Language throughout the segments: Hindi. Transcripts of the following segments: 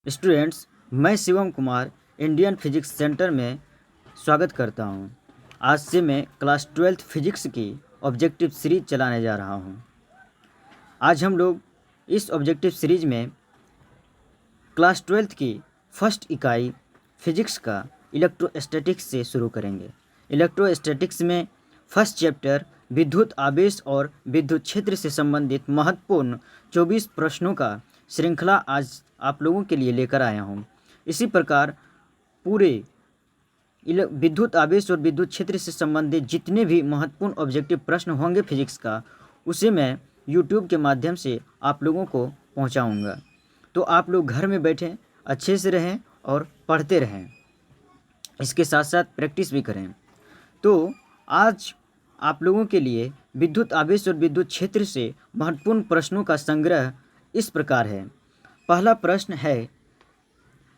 स्टूडेंट्स, मैं Shivam Kumar Indian physics centre में स्वागत करता हूं। आज से मैं क्लास 12th फिजिक्स की ऑब्जेक्टिव सीरीज चलाने जा रहा हूं। आज हम लोग इस ऑब्जेक्टिव सीरीज में क्लास 12th की फर्स्ट इकाई फिजिक्स का इलेक्ट्रोस्टैटिक्स से शुरू करेंगे। इलेक्ट्रोस्टैटिक्स में फर्स्ट चैप्टर विद्युत आवेश और विद्युत क्षेत्र से संबंधित महत्वपूर्ण 24 प्रश्नों का श्रृंखला आज आप लोगों के लिए लेकर आया हूँ। इसी प्रकार पूरे विद्युत आवेश और विद्युत क्षेत्र से संबंधित जितने भी महत्वपूर्ण ऑब्जेक्टिव प्रश्न होंगे फिजिक्स का, उसे मैं यूट्यूब के माध्यम से आप लोगों को पहुंचाऊंगा। तो आप लोग घर में बैठें, अच्छे से रहें और पढ़ते रहें, इसके साथ साथ प्रैक्टिस भी करें। तो आज आप लोगों के लिए विद्युत आवेश और विद्युत क्षेत्र से महत्वपूर्ण प्रश्नों का संग्रह इस प्रकार है। पहला प्रश्न है,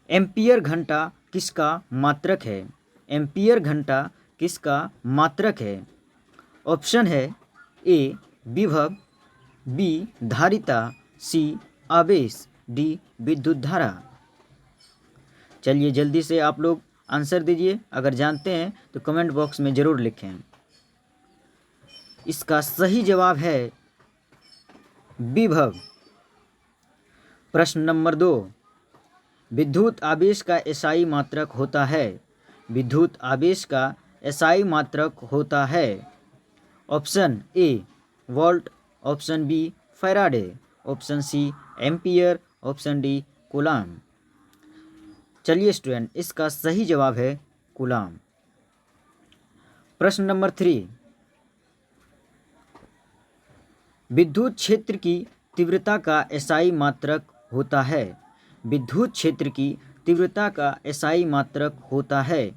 एम्पियर घंटा किसका मात्रक है? एम्पियर घंटा किसका मात्रक है? ऑप्शन है ए विभव, बी धारिता, सी आवेश, डी विद्युत धारा। चलिए जल्दी से आप लोग आंसर दीजिए। अगर जानते हैं तो कमेंट बॉक्स में ज़रूर लिखें। इसका सही जवाब है विभव। प्रश्न नंबर 2, विद्युत आवेश का एसआई मात्रक होता है? विद्युत आवेश का एसआई मात्रक होता है। Option A volt, option B faraday, option C ampere, option D coulomb. चलिए स्टूडेंट, इसका सही जवाब है कूलाम। प्रश्न नंबर 3, विद्युत क्षेत्र की तीव्रता का एसआई मात्रक होता है? विद्युत क्षेत्र की तीव्रता का एसआई मात्रक होता है।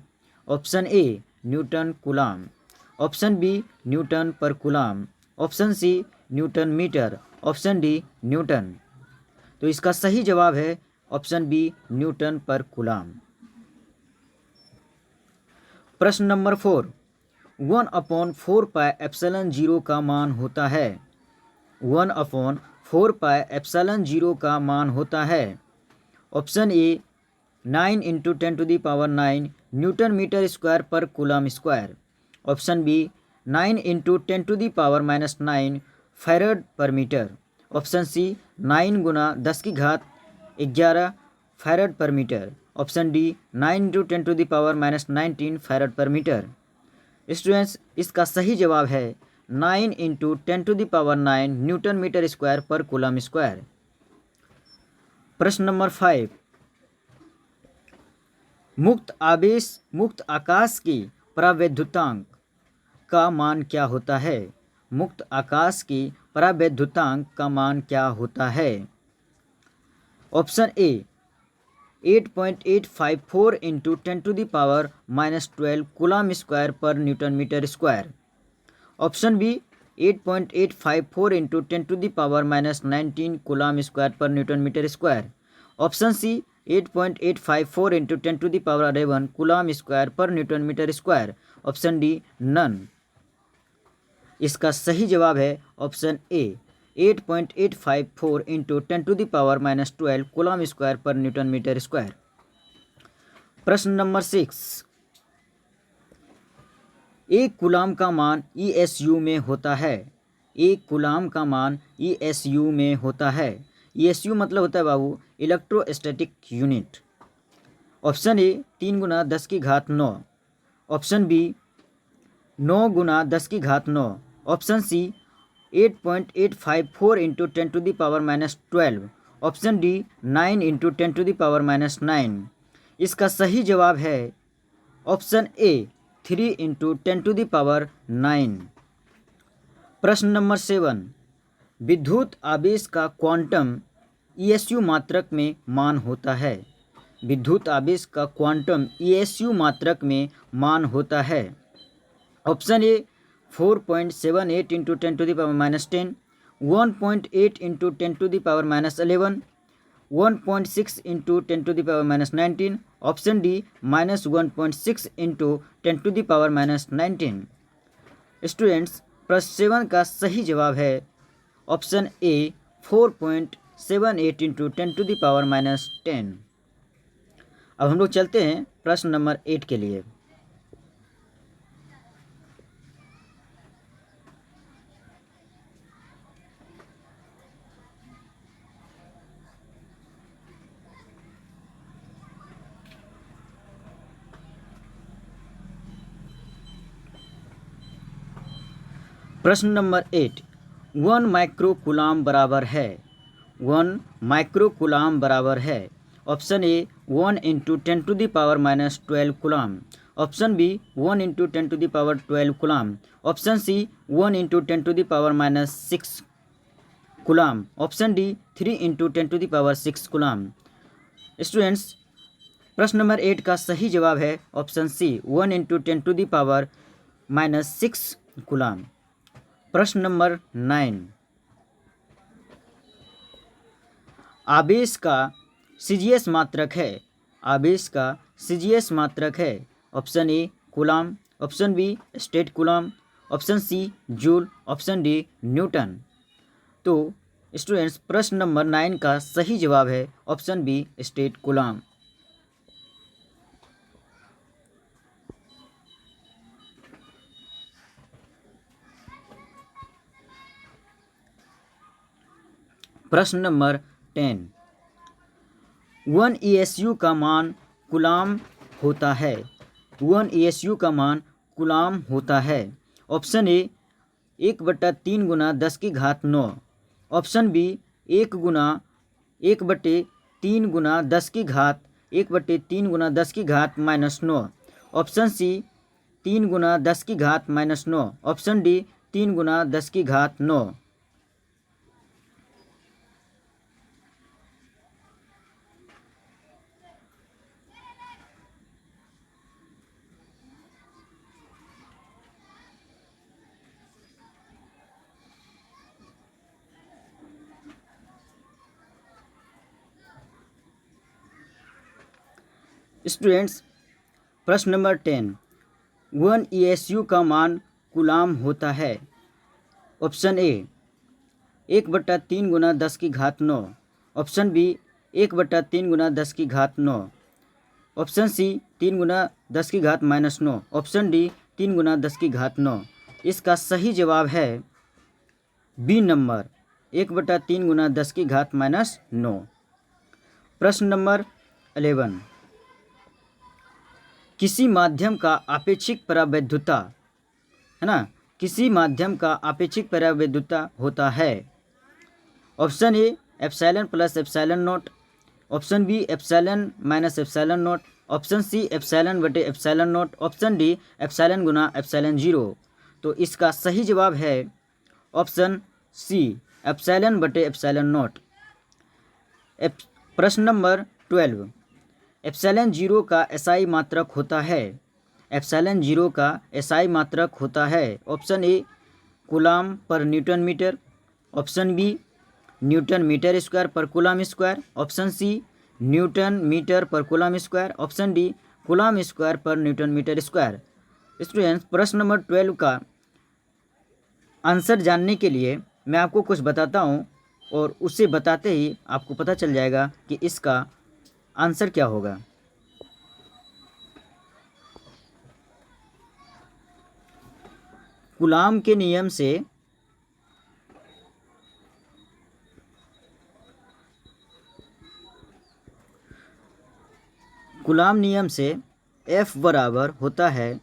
Option A newton coulomb, option B newton पर coulomb, option C newton metre, option D newton. तो इसका सही जवाब है ऑप्शन बी न्यूटन पर कूलाम। प्रश्न नंबर 4, 1/4 पाई एप्सिलॉन 0 का मान होता है? 1/4 पाई एप्सिलॉन 0 का मान होता है। Option A 9 × 10⁹ newton metre square पर coulomb square, option B 9 × 10⁻⁻9 farad पर मीटर, ऑप्शन सी 9 × 10⁻11 फैराड पर मीटर, ऑप्शन डी 9 × 10⁻⁻19 फैराड पर मीटर। स्टूडेंट्स, इसका सही जवाब है 9 × 10⁻9 न्यूटन मीटर स्क्वायर पर कूलम स्क्वायर। प्रश्न नंबर 5, मुक्त आकाश की परावैद्युतांक का मान क्या होता है? मुक्त आकाश की परावैद्युतांक का मान क्या होता है? ऑप्शन ए 8.854 × 10⁻⁻12 कूलम स्क्वायर पर newton metre square, option B 8.854 × 10⁻⁻19 coulomb square पर newton metre square, option C 8.854 × 10⁻11 coulomb square पर newton metre square, option D none. इसका सही जवाब है ऑप्शन ए 8.854 × 10⁻⁻12 कूलम स्क्वायर पर न्यूटन मीटर स्क्वायर। प्रश्न नंबर 6, एक कूलम का मान ESU में होता है? एक कूलम का मान ESU में होता है। ESU मतलब होता है बाबू electrostatic unit. Option A 3 × 10⁹9, option B 9 × 10⁹9, option C 8.854 × 10⁻⁻12, option D 9 × 10⁻⁻9। इसका सही जवाब है ऑप्शन ए 3 × 10⁻9। प्रश्न नंबर 7, विद्युत आवेश का क्वांटम ESU मात्रक में मान होता है? विद्युत आवेश का क्वांटम ESU मात्रक में मान होता है। ऑप्शन ए 4.78 × 10⁻⁻10, 1.8 × 10⁻11, 1.6 × 10⁻19, ऑप्शन डी -1.6 × 10⁻19। स्टूडेंट्स, प्रश्न 7 का सही जवाब है ऑप्शन ए 4.78 × 10⁻10। अब हम लोग चलते हैं प्रश्न नंबर 8 के लिए। प्रश्न नंबर 8, 1 माइक्रोकूलाम बराबर है 1 माइक्रोकूलाम बराबर है option A 1 into 10⁻⁻12 coulomb, option B 1 into 10⁻12 coulomb, option C 1 into 10⁻⁻6 coulomb, option D 3 into 10⁻6 coulomb. Students, प्रश्न नंबर 8 का सही जवाब है ऑप्शन सी 1 इंटू 10⁻⁻6 कूलाम। प्रश्न नंबर 9, आवेश का सीजीएस मात्रक है, आवेश का सीजीएस मात्रक है option A coulomb, option B state coulomb, option C joule, option D newton. तो स्टूडेंट्स, प्रश्न नंबर 9 का सही जवाब है ऑप्शन बी स्टेट कूलाम। प्रश्न नंबर 10, 1 ESU का मान कूलाम होता है, 1 ESU का मान कूलाम होता है ऑप्शन ए 1/3 गुना 10 की घात 9, ऑप्शन बी 1/3 गुना 10 की घात 1/3 गुना 10 की घात -9, ऑप्शन सी 3 गुना 10 की घात -9, ऑप्शन डी 3 गुना 10 की घात 9। स्टूडेंट्स, प्रश्न नंबर 10, 1 ESU का मान कूलाम होता है ऑप्शन ए 1/3 गुना 10 की घात 9, ऑप्शन बी 1/3 गुना 10 की घात 9, ऑप्शन सी 3 गुना 10 की घात -9, ऑप्शन डी 3 गुना 10 की घात 9। इसका सही जवाब है बी नंबर 1/3 गुना 10 की घात -9। प्रश्न नंबर 11, किसी माध्यम का आपेक्षिक परावैद्युता है ना, किसी माध्यम का आपेक्षिक परावैद्युता होता है option A epsilon plus epsilon naught, option B epsilon minus epsilon naught, option C epsilon बटे epsilon naught, option D epsilon गुना एप्सिलॉन 0। तो इसका सही जवाब है ऑप्शन सी एप्सिलॉन बटे एप्सिलॉन नॉट। प्रश्न नंबर 12, एप्सिलॉन 0 का एसआई मात्रक होता है, एप्सिलॉन 0 का एसआई मात्रक होता है ऑप्शन ए कूलाम पर newton metre, option B newton metre square पर coulomb square, option C newton metre पर coulomb square, option D coulomb square पर न्यूटन मीटर स्क्वायर। स्टूडेंट्स, प्रश्न नंबर 12 का आंसर जानने के लिए मैं आपको कुछ बताता हूँ और उसे बताते ही आपको पता चल जाएगा कि इसका आंसर क्या होगा। कूलाम के नियम से कूलाम नियम से F बराबर होता है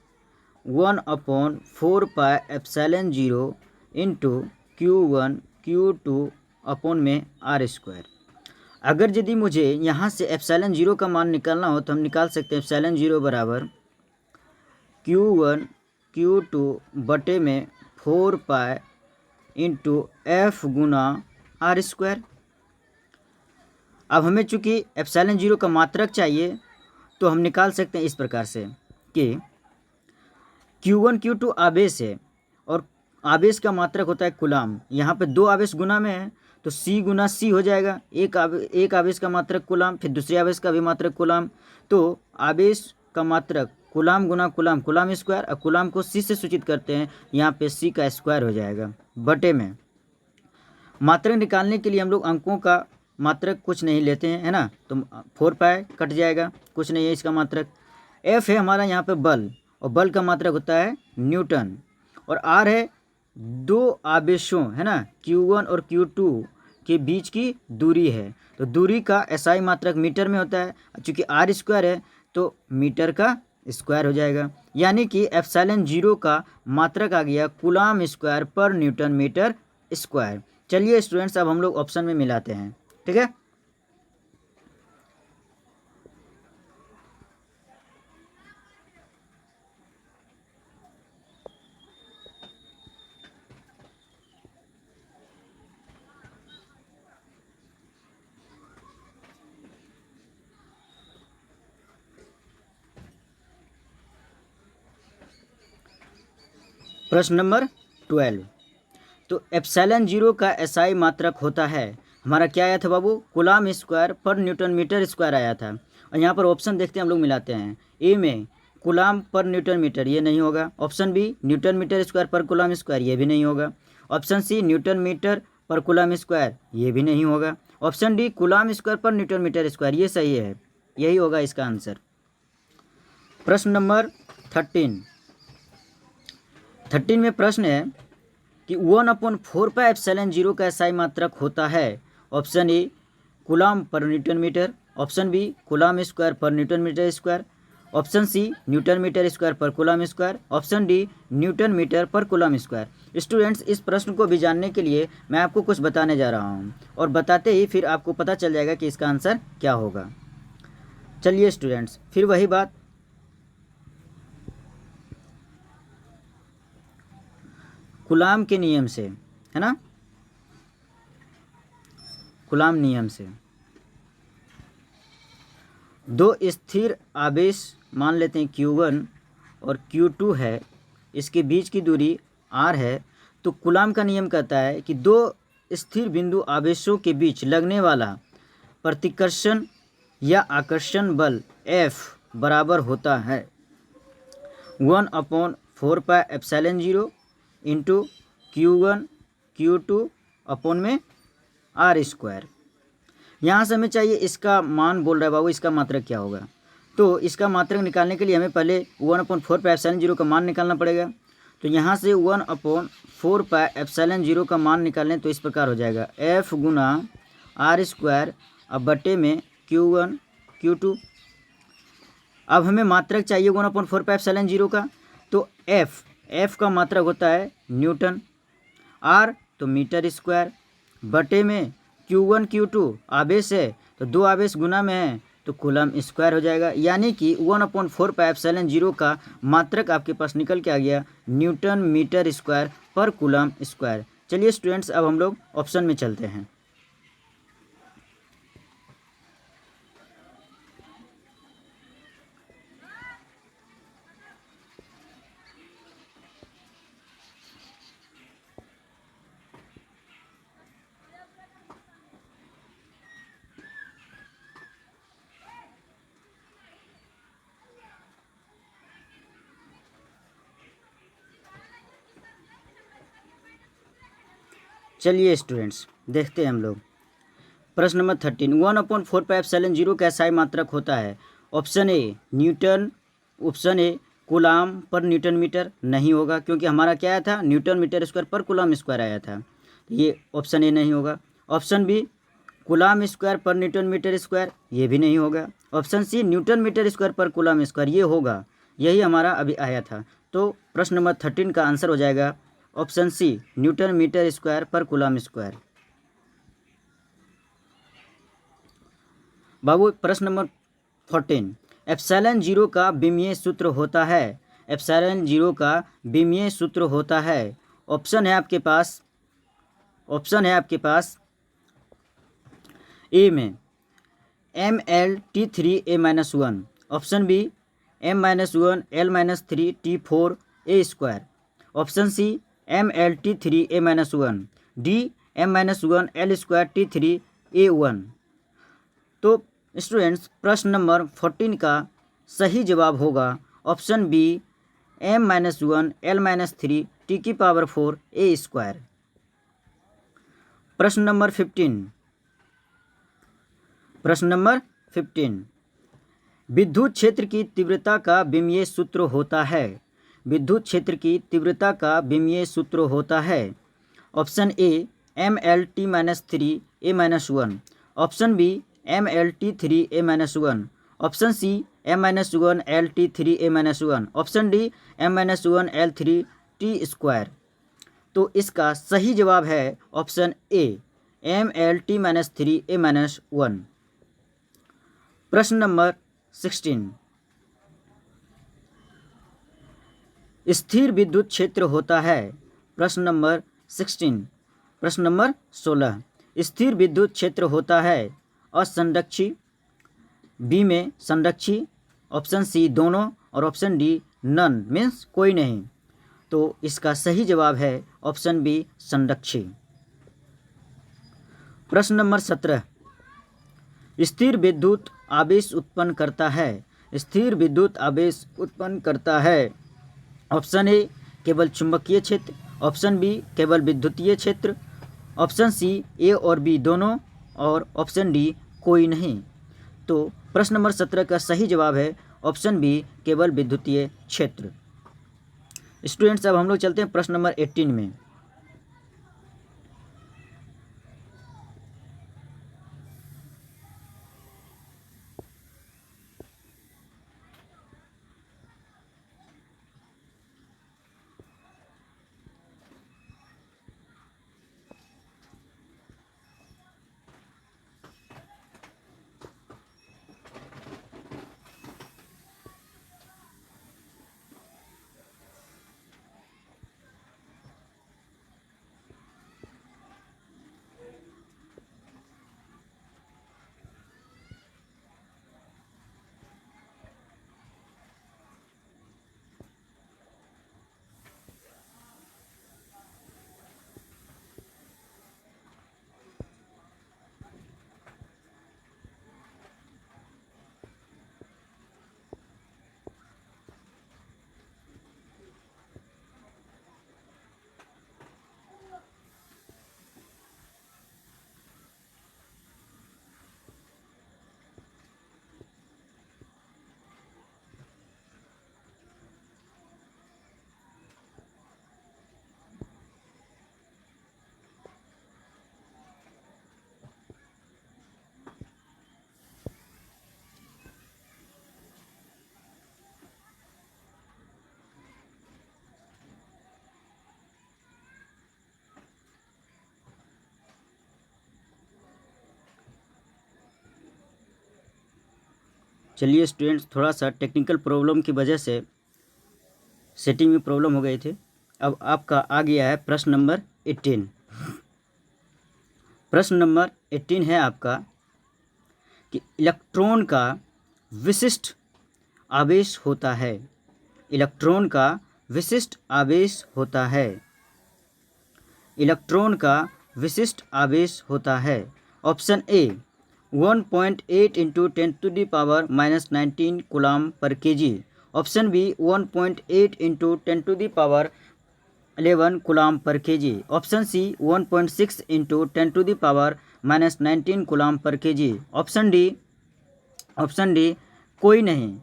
1/4 pi epsilon 0 into Q1 Q2 upon में R स्क्वायर। अगर यदि मुझे यहाँ से एप्सिलॉन 0 का मान निकालना हो तो हम निकाल सकते हैं एप्सिलॉन 0 बराबर Q1 Q2 बटे में 4 पाई इंटू F गुना R स्क्वायर। अब हमें चूँकि एप्सिलॉन 0 का मात्रक चाहिए तो हम निकाल सकते हैं इस प्रकार से कि Q1 Q2 आवेश है और आवेश का मात्रक होता है कूलाम। यहाँ पे दो आवेश गुना में है तो C गुना C हो जाएगा, एक आवेश का मात्रक कूलाम, फिर दूसरे आवेश का भी मात्रक कूलाम। तो आवेश का मात्रक कूलाम गुना कूलाम, कूलाम स्क्वायर, और कूलाम को C से सूचित करते हैं, यहाँ पे C का स्क्वायर हो जाएगा बटे में। मात्रक निकालने के लिए हम लोग अंकों का मात्रक कुछ नहीं लेते हैं, है ना, तो 4 पाई कट जाएगा, कुछ नहीं है इसका मात्रक। एफ है हमारा यहाँ पे बल, और बल का मात्रक होता है न्यूटन। और आर है दो आवेशों, है ना, Q1 और Q2 के बीच की दूरी है, तो दूरी का SI मात्रक मीटर में होता है, चूँकि R स्क्वायर है तो मीटर का स्क्वायर हो जाएगा, यानी कि एप्सिलॉन 0 का मात्रक आ गया कूलाम स्क्वायर पर न्यूटन मीटर स्क्वायर। चलिए स्टूडेंट्स, अब हम लोग ऑप्शन में मिलाते हैं, ठीक है। प्रश्न नंबर 12, तो एप्सिलॉन 0 का SI मात्रक होता है, हमारा क्या आया था बाबू, कूलाम स्क्वायर पर न्यूटन मीटर स्क्वायर आया था। और यहाँ पर ऑप्शन देखते हैं हम लोग, मिलाते हैं। ए में कूलाम पर न्यूटन मीटर, ये नहीं होगा। Option B newton metre square पर कूलाम स्क्वायर, ये भी नहीं होगा। ऑप्शन सी न्यूटन मीटर पर कूलाम स्क्वायर, ये भी नहीं होगा। ऑप्शन डी कूलाम स्क्वायर पर न्यूटन मीटर स्क्वायर, ये सही है, यही होगा इसका आंसर। प्रश्न नंबर 13 में प्रश्न है कि 1/4 एप्सिलॉन 0 का SI मात्रक होता है। ऑप्शन ए कूलाम पर newton metre, option B coulomb square पर newton metre square, option C newton metre square पर coulomb square, option D newton metre पर कूलाम स्क्वायर। स्टूडेंट्स, इस प्रश्न को भी जानने के लिए मैं आपको कुछ बताने जा रहा हूँ, और बताते ही फिर आपको पता चल जाएगा कि इसका आंसर क्या होगा। चलिए स्टूडेंट्स, फिर वही बात, कूलाम के नियम से, है ना, कूलाम नियम से दो स्थिर आवेश मान लेते हैं Q1 और Q2 है, इसके बीच की दूरी R है, तो कूलाम का नियम कहता है कि दो स्थिर बिंदु आवेशों के बीच लगने वाला प्रतिकर्षण या आकर्षण बल F बराबर होता है 1/4 pi epsilon 0 into Q1 Q2 upon में R स्क्वायर। यहाँ से हमें चाहिए इसका मान, बोल रहा है बाबू इसका मात्रक क्या होगा, तो इसका मात्रक निकालने के लिए हमें पहले 1/4 पाई एप्सिलॉन 0 का मान निकालना पड़ेगा। तो यहाँ से 1/4 पाई एप्सिलॉन 0 का मान निकालें तो इस प्रकार हो जाएगा F गुना R स्क्वायर अब बटे में Q1 Q2। अब हमें मात्रक चाहिए 1/4 पाई एप्सिलॉन 0 का, तो F का मात्रक होता है न्यूटन, R तो मीटर स्क्वायर, बटे में Q1 Q2 आवेश है तो दो आवेश गुना में है तो कूलम स्क्वायर हो जाएगा, यानी कि 1/4 पाई एप्सिलॉन 0 का मात्रक आपके पास निकल के आ गया न्यूटन मीटर स्क्वायर पर कूलम स्क्वायर। चलिए स्टूडेंट्स, अब हम लोग ऑप्शन में चलते हैं। चलिए स्टूडेंट्स, देखते हैं हम लोग प्रश्न नंबर 13, 1/4 पाई एप्सिलॉन 0 का SI मात्रक होता है। Option A newton, option A coulomb पर न्यूटन मीटर, नहीं होगा क्योंकि हमारा क्या आया था, न्यूटन मीटर स्क्वायर पर कूलाम स्क्वायर आया था, ये ऑप्शन ए नहीं होगा। ऑप्शन बी कूलाम स्क्वायर पर न्यूटन मीटर स्क्वायर, ये भी नहीं होगा। Option C newton metre square पर कूलाम स्क्वायर, ये होगा, यही हमारा अभी आया था। तो प्रश्न नंबर 13 का आंसर हो जाएगा option C newton metre square पर कूलम स्क्वायर। बाबू प्रश्न नंबर 14, एप्सिलॉन 0 का विमीय सूत्र होता है। एप्सिलॉन 0 का विमीय सूत्र होता है, ऑप्शन है आपके पास, ऑप्शन है आपके पास ए में ML T3A-1, option B M-1L-3T4A², option C ML T3A-1, D M-1L² T3A1। तो स्टूडेंट्स, प्रश्न नंबर 14 का सही जवाब होगा ऑप्शन बी M-1L-3T⁴A²। प्रश्न नंबर 15, प्रश्न नंबर 15, विद्युत क्षेत्र की तीव्रता का विमीय सूत्र होता है। विद्युत क्षेत्र की तीव्रता का विमीय सूत्र होता है। Option A MLT-3 A-1, option B MLT3 A-1, option C M-1 LT3 A-1, option D M-1 L3 T²। तो इसका सही जवाब है ऑप्शन ए MLT-3 A-1। प्रश्न नंबर 16, स्थिर विद्युत क्षेत्र होता है। प्रश्न नंबर 16, प्रश्न नंबर 16, स्थिर विद्युत क्षेत्र होता है असंरक्षी, बी में संरक्षी, ऑप्शन सी दोनों और ऑप्शन डी नन मीन्स कोई नहीं। तो इसका सही जवाब है ऑप्शन बी संरक्षी। प्रश्न नंबर 17, स्थिर विद्युत आवेश उत्पन्न करता है। स्थिर विद्युत आवेश उत्पन्न करता है। ऑप्शन ए केवल चुंबकीय क्षेत्र, ऑप्शन बी केवल विद्युतीय क्षेत्र, ऑप्शन सी ए और बी दोनों और ऑप्शन डी कोई नहीं। तो प्रश्न नंबर 17 का सही जवाब है ऑप्शन बी केवल विद्युतीय क्षेत्र। स्टूडेंट्स अब हम लोग चलते हैं प्रश्न नंबर 18 में। चलिए स्टूडेंट्स, थोड़ा सा टेक्निकल प्रॉब्लम की वजह से सेटिंग में प्रॉब्लम हो गई थी। अब आपका आ गया है प्रश्न नंबर 18। प्रश्न नंबर 18 है आपका कि इलेक्ट्रॉन का विशिष्ट आवेश होता है। इलेक्ट्रॉन का विशिष्ट आवेश होता है। इलेक्ट्रॉन का विशिष्ट आवेश होता है। Option A 1.8 into 10⁻⁻19 coulomb per kg, option B 1.8 into 10⁻11 coulomb per kg, option C 1.6 into 10⁻19 coulomb per kg, option D कोई नहीं।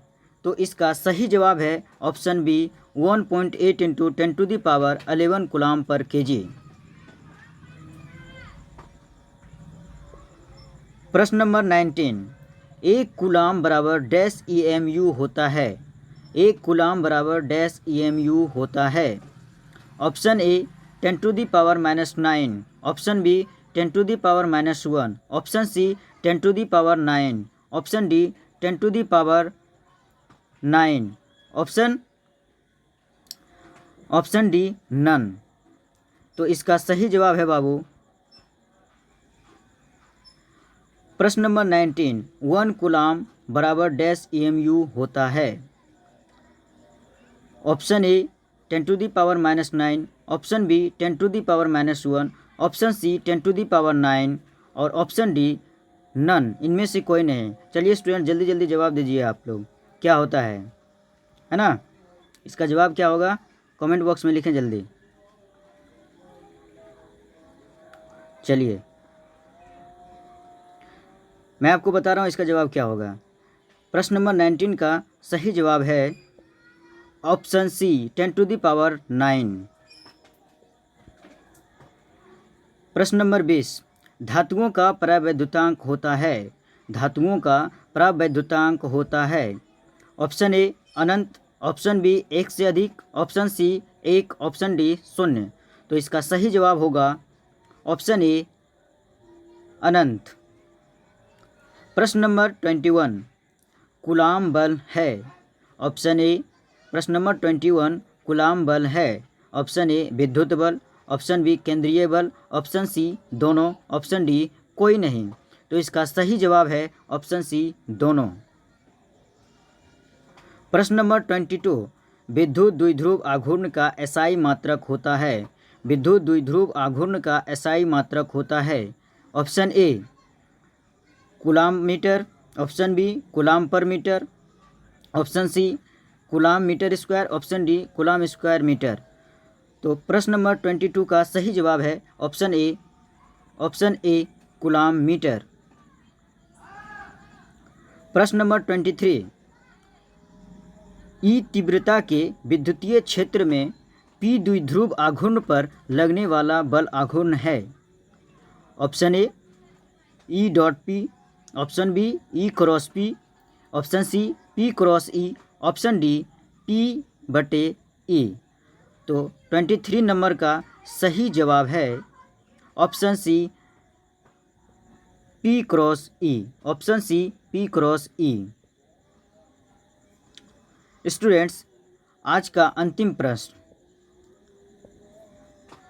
तो इसका सही जवाब है option B 1.8 into 10⁻11 coulomb per kg. प्रश्न नंबर 19, एक कूलम बराबर डैश EMU होता है। एक कूलम बराबर डैश EMU होता है। Option A 10⁻⁻9, option B 10⁻⁻1, option C 10⁻9, option D 10⁻9, option D none. तो इसका सही जवाब है बाबू प्रश्न नंबर 19, 1 कूलम बराबर डैश EMU होता है। Option A 10⁻⁻9, option B 10⁻⁻1, option C 10⁻9 और ऑप्शन डी नन, इनमें से कोई नहीं। चलिए स्टूडेंट जल्दी जल्दी जवाब दीजिए आप लोग, क्या होता है ना। इसका जवाब क्या होगा कमेंट बॉक्स में लिखें जल्दी। चलिए मैं आपको बता रहा हूँ इसका जवाब क्या होगा। प्रश्न नंबर 19 का सही जवाब है ऑप्शन सी 10⁻⁹। प्रश्न नंबर 20 धातुओं का परावैद्युतांक होता है। धातुओं का परावैद्युतांक होता है ऑप्शन ए अनंत, ऑप्शन बी 1 से अधिक, ऑप्शन सी 1, ऑप्शन डी 0। तो इसका सही जवाब होगा ऑप्शन ए अनंत। प्रश्न नंबर 21 कूलाम बल है। ऑप्शन ए प्रश्न नंबर 21 कूलाम बल है। ऑप्शन ए विद्युत बल, ऑप्शन बी केंद्रीय बल, ऑप्शन सी दोनों, ऑप्शन डी कोई नहीं। तो इसका सही जवाब है ऑप्शन सी दोनों। प्रश्न नंबर 22 विद्युत द्विध्रुव आघूर्ण का एसआई मात्रक होता है। विद्युत द्विध्रुव आघूर्ण का एसआई मात्रक होता है option A coulomb metre, option B coulomb पर metre, option C coulomb metre square, option D coulomb square metre. तो प्रश्न नंबर 22 का सही जवाब है ऑप्शन ए कूलाम मीटर। प्रश्न नंबर 23 ई तीव्रता के विद्युतीय क्षेत्र में पी द्विध्रुव आघूर्ण पर लगने वाला बल आघूर्ण है। Option A E dot P, option B E cross P, option C P cross E, option D P बटे ई। तो 23 नंबर का सही जवाब है option C P cross E, option C P cross E. Students आज का अंतिम प्रश्न,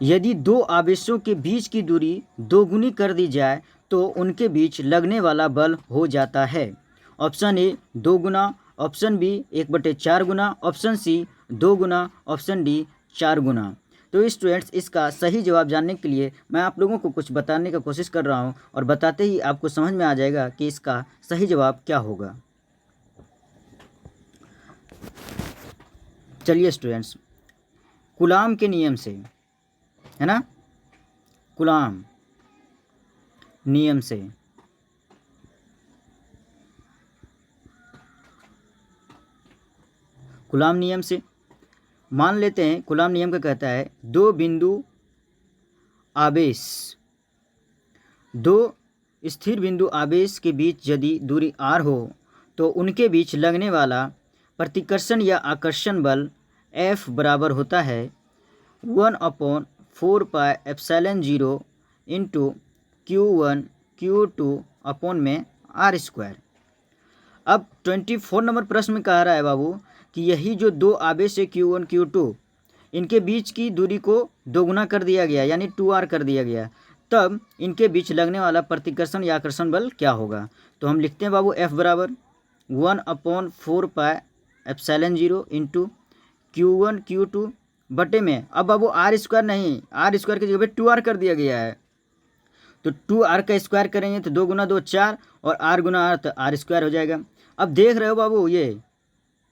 यदि दो आवेशों के बीच की दूरी दोगुनी कर दी जाए तो उनके बीच लगने वाला बल हो जाता है। ऑप्शन ए 2 गुना, ऑप्शन बी 1/4 गुना, ऑप्शन सी 2 गुना, ऑप्शन डी 4 गुना। तो स्टूडेंट्स इसका सही जवाब जानने के लिए मैं आप लोगों को कुछ बताने का कोशिश कर रहा हूं और बताते ही आपको समझ में आ जाएगा कि इसका सही जवाब क्या होगा। चलिए स्टूडेंट्स कूलाम के नियम से, है ना, कूलाम नियम से कूलाम नियम से मान लेते हैं, कूलाम नियम का कहता है दो बिंदु आवेश, दो स्थिर बिंदु आवेश के बीच यदि दूरी r हो तो उनके बीच लगने वाला प्रतिकर्षण या आकर्षण बल F बराबर होता है 1/4πε0 इंटू Q1 Q2 अपॉन में r²। अब 24 नंबर प्रश्न में कह रहा है बाबू कि यही जो दो आवेश है Q1 Q2 इनके बीच की दूरी को दोगुना कर दिया गया यानी 2r कर दिया गया, तब इनके बीच लगने वाला प्रतिकर्षण या आकर्षण बल क्या होगा। तो हम लिखते हैं बाबू F बराबर 1/4πε0 इंटू Q1 Q2 बटे में, अब बाबू r² नहीं, r² की जगह पे 2r कर दिया गया है, तो 2r का स्क्वायर करेंगे तो 2 गुना 2 4 और r गुना r तो r² हो जाएगा। अब देख रहे हो बाबू ये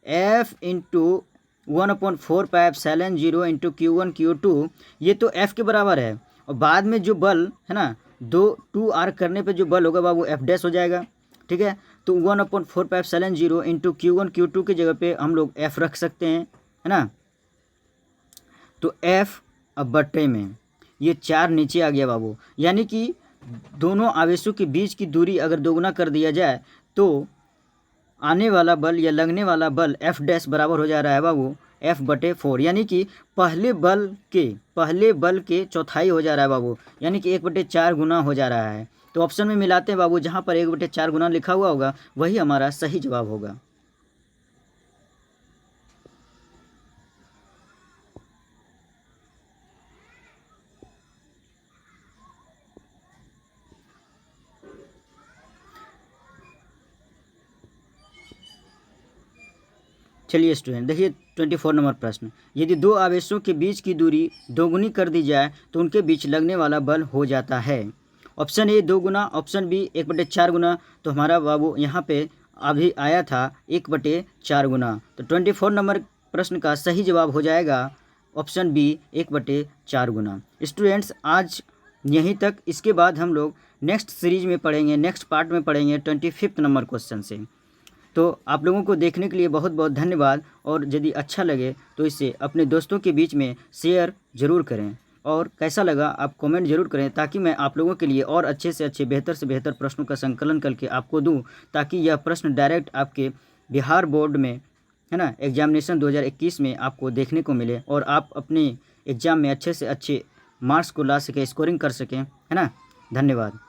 F into 1/4πε0 into Q1 Q2 ये तो F के बराबर है, और बाद में जो बल है ना 2r करने पे जो बल होगा बाबू F' हो जाएगा, ठीक है। तो 1/4πε0 इंटू Q1 Q2 की जगह पे हम लोग F रख सकते हैं, है ना। तो F अब बट्टे में ये 4 नीचे आ गया बाबू, यानी कि दोनों आवेशों के बीच की दूरी अगर दोगुना कर दिया जाए तो आने वाला बल या लगने वाला बल F' बराबर हो जा रहा है बाबू F/4, यानी कि पहले बल के चौथाई हो जा रहा है बाबू, यानी कि 1/4 गुना हो जा रहा है। तो ऑप्शन में मिलाते हैं बाबू, जहाँ पर 1/4 गुना लिखा हुआ होगा वही हमारा सही जवाब होगा। चलिए स्टूडेंट देखिए 24 नंबर प्रश्न, यदि दो आवेशों के बीच की दूरी दोगुनी कर दी जाए तो उनके बीच लगने वाला बल हो जाता है। ऑप्शन ए 2 गुना, ऑप्शन बी 1/4 गुना, तो हमारा बाबू यहाँ पे अभी आया था 1/4 गुना। तो 24 नंबर प्रश्न का सही जवाब हो जाएगा ऑप्शन बी 1/4 गुना। स्टूडेंट्स आज यहीं तक, इसके बाद हम लोग नेक्स्ट सीरीज में पढ़ेंगे, नेक्स्ट पार्ट में पढ़ेंगे 25 नंबर क्वेश्चन से। तो आप लोगों को देखने के लिए बहुत बहुत धन्यवाद, और यदि अच्छा लगे तो इसे अपने दोस्तों के बीच में शेयर ज़रूर करें, और कैसा लगा आप कमेंट ज़रूर करें, ताकि मैं आप लोगों के लिए और अच्छे से अच्छे, बेहतर से बेहतर प्रश्नों का संकलन करके आपको दूं, ताकि यह प्रश्न डायरेक्ट आपके बिहार बोर्ड में, है ना, एग्जामिनेशन 2021 में आपको देखने को मिले, और आप अपने एग्ज़ाम में अच्छे से अच्छे मार्क्स को ला सकें, स्कोरिंग कर सकें, है ना। धन्यवाद।